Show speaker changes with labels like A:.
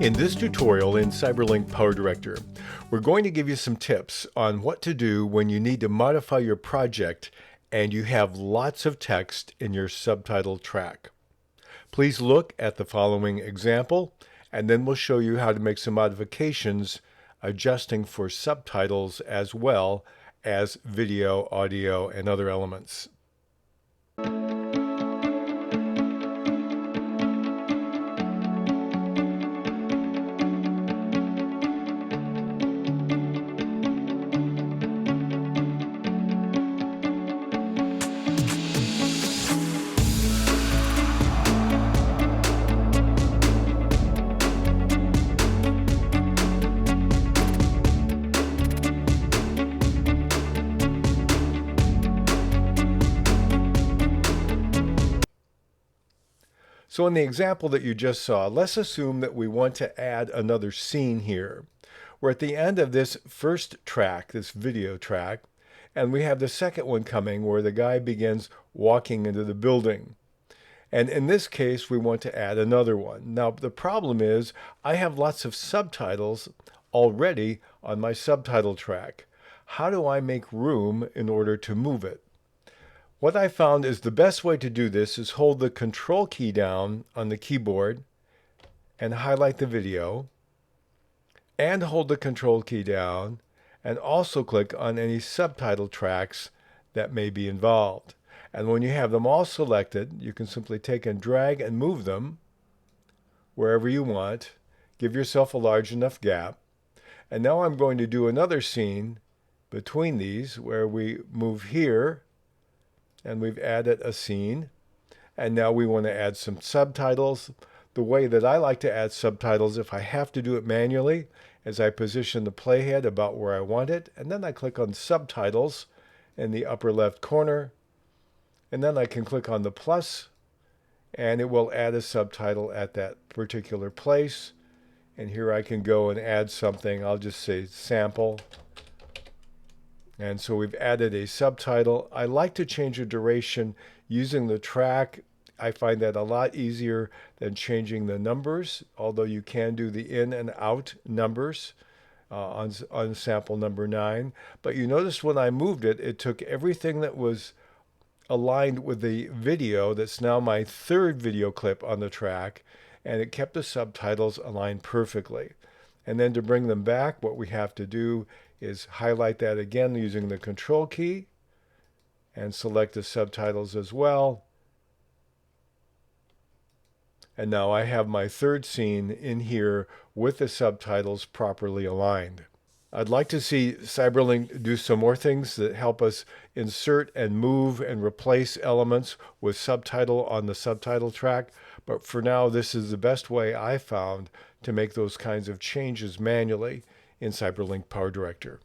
A: In this tutorial in CyberLink PowerDirector, we're going to give you some tips on what to do when you need to modify your project and you have lots of text in your subtitle track. Please look at the following example, and then we'll show you how to make some modifications adjusting for subtitles as well as video, audio, and other elements. So in the example that you just saw, let's assume that we want to add another scene here. We're at the end of this first track, this video track, and we have the second one coming where the guy begins walking into the building. And in this case, we want to add another one. Now, the problem is I have lots of subtitles already on my subtitle track. How do I make room in order to move it? What I found is the best way to do this is hold the Control key down on the keyboard and highlight the video, and hold the Control key down and also click on any subtitle tracks that may be involved. And when you have them all selected, you can simply take and drag and move them wherever you want. Give yourself a large enough gap. And now I'm going to do another scene between these where we move here, and we've added a scene, and now we want to add some subtitles. The way that I like to add subtitles, if I have to do it manually, is I position the playhead about where I want it, and then I click on Subtitles in the upper left corner, and then I can click on the plus, and it will add a subtitle at that particular place. And here I can go and add something. I'll just say sample. And so we've added a subtitle. I like to change the duration using the track. I find that a lot easier than changing the numbers, although you can do the in and out numbers on sample number 9. But you notice when I moved it, it took everything that was aligned with the video, that's now my third video clip on the track, and it kept the subtitles aligned perfectly. And then to bring them back, what we have to do is highlight that again using the Control key and select the subtitles as well. And now I have my third scene in here with the subtitles properly aligned. I'd like to see CyberLink do some more things that help us insert and move and replace elements with subtitle on the subtitle track, but for now this is the best way I found to make those kinds of changes manually in CyberLink PowerDirector.